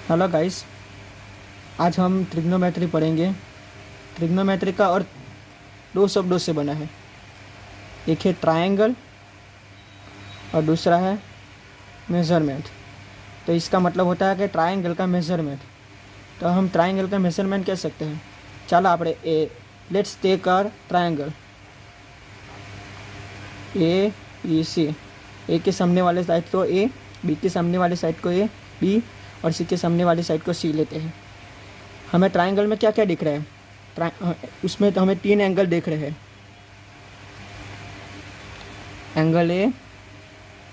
Hello guys, आज हम trigonometry पढ़ेंगे। ट्रिग्नोमेट्री का अर्थ दो शब्दों से बना है। एक है ट्रायंगल और दूसरा है मेज़रमेंट। तो इसका मतलब होता है कि ट्रायंगल का मेज़रमेंट। तो हम ट्रायंगल का मेज़रमेंट कह सकते हैं। चलो आप let's take our triangle A B C. A के सामने वाले साइड को ए, बी के सामने वाले साइड को ए बी और सी के सामने वाली साइड को सी लेते हैं। हमें ट्रायंगल में क्या क्या दिख रहा है? उसमें तो हमें तीन एंगल दिख रहे हैं। Angle A,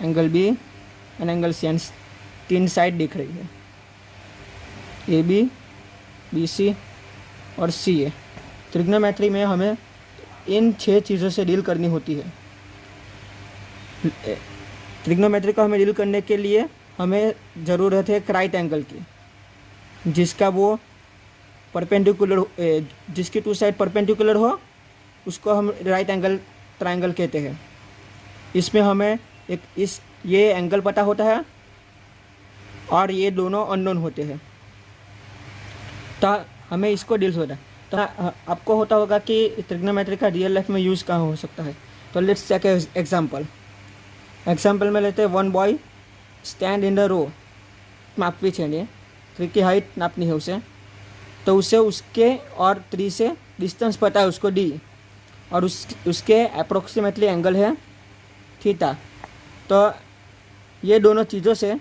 angle B and angle C. तीन साइड दिख रही है, ए बी, बी सी और सी ए। ट्रिग्नोमेट्री में हमें इन 6 चीज़ों से डील करनी होती है। ट्रिग्नोमेट्री को हमें डील करने के लिए हमें ज़रूरत है एक राइट एंगल की, जिसका वो परपेंडिकुलर, जिसकी टू साइड परपेंडिकुलर हो, उसको हम राइट एंगल ट्रायंगल कहते हैं। इसमें हमें ये एंगल पता होता है और ये दोनों अननोन होते हैं, तो हमें इसको डील होता है। तो आपको होता होगा कि ट्रिग्नोमेट्री का रियल लाइफ में यूज़ कहाँ हो सकता है। तो लेट्स टेक एग्जाम्पल में लेते हैं। One boy stand in the row. मापी चाहिए, ट्री की हाइट नापनी है उसे, तो उसे उसके और ट्री से डिस्टेंस पता है उसको डी, और उसके अप्रोक्सीमेटली एंगल है थीटा। तो ये दोनों चीज़ों से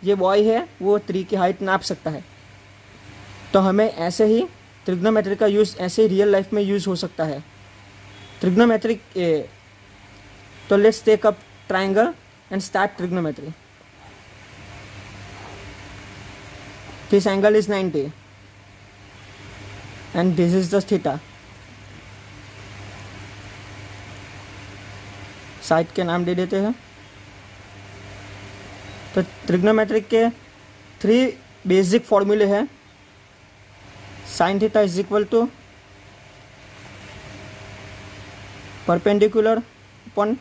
ये बॉय है वो ट्री की हाइट नाप सकता है। तो हमें ऐसे ही ट्रिग्नोमेट्री का यूज़ ऐसे ही रियल लाइफ में यूज़ हो सकता है। ट्रिग्नोमेट्री तो let's take up triangle and start trigonometry. This angle is 90 and this is the theta. Side के नाम दे देते हैं। तो ट्रिग्नोमेट्री के 3 बेसिक फॉर्मूले हैं। Sine theta is equal to perpendicular upon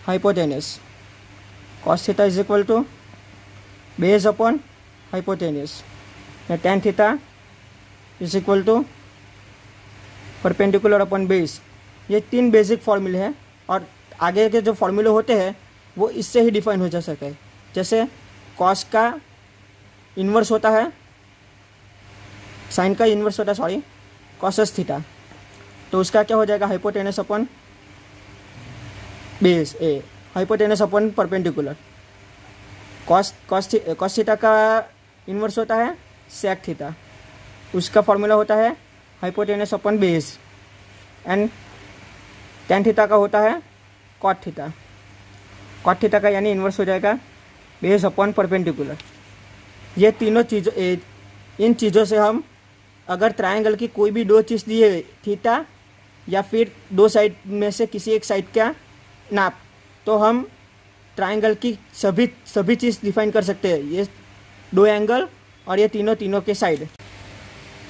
hypotenuse. Cos theta is equal to base upon hypotenuse. Tan theta is equal to perpendicular upon base. ये 3 basic फॉर्मूले हैं, और आगे के जो फॉर्मूले होते हैं वो इससे ही डिफाइन हो जा सके। जैसे कॉस का इन्वर्स होता है, साइन का इन्वर्स होता है, सॉरी, कॉसस थीटा। तो उसका क्या हो जाएगा? Hypotenuse upon base A, hypotenuse upon perpendicular. Cos theta का इन्वर्स होता है सेक थीटा, उसका फॉर्मूला होता है hypotenuse upon base. And tan theta का होता है कॉट थीटा। कॉट थीटा का यानी इन्वर्स हो जाएगा बेस अपॉन परपेंडिकुलर। ये तीनों चीज़ों, इन चीज़ों से हम अगर ट्रायंगल की कोई भी 2 चीज़ दी है, थीटा या फिर 2 साइड में से किसी एक साइड का नाप, तो हम ट्रायंगल की सभी चीज़ डिफाइन कर सकते हैं। ये 2 एंगल और ये तीनों के साइड।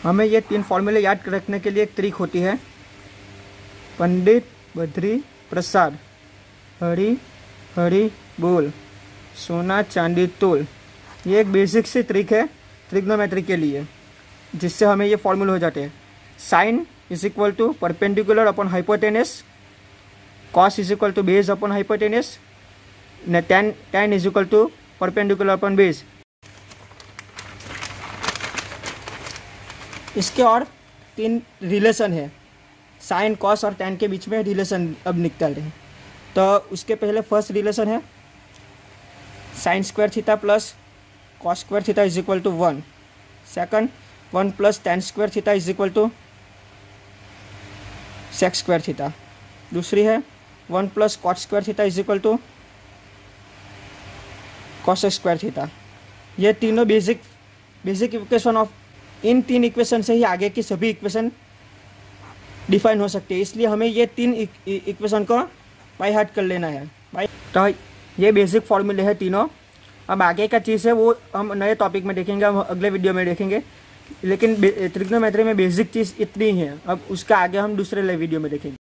हमें ये 3 फॉर्मूले याद रखने के लिए एक ट्रिक होती है। पंडित बद्री प्रसाद, हरी हरी बोल, सोना चांदी तोल। ये एक बेसिक सी ट्रिक है ट्रिग्नोमेट्री के लिए, जिससे हमें ये फॉर्मूले हो जाते हैं। Sine is equal to perpendicular upon hypotenuse, cos is equal to base upon hypotenuse, tan is equal to perpendicular upon base. इसके और 3 रिलेशन है। साइन, कॉस और tan के बीच में रिलेशन अब निकल रहे हैं। तो उसके पहले फर्स्ट रिलेशन है sine square theta plus cos square theta is equal to 1। Second, 1 plus tan square theta is equal to sec square theta. दूसरी है 1 plus cot square theta is equal to cos square theta. ये तीनों basic equation of, इन 3 equation से ही आगे की सभी इक्वेशन डिफाइन हो सकती है। इसलिए हमें ये 3 इक्वेशन को बाय हार्ट कर लेना है। तो ये बेसिक फॉर्मूले है तीनों। अब आगे का चीज़ है वो हम नए टॉपिक में देखेंगे, हम अगले वीडियो में देखेंगे। लेकिन ट्रिग्नोमेट्री में बेसिक चीज़ इतनी ही है, अब उसका आगे हम दूसरे वीडियो में देखेंगे।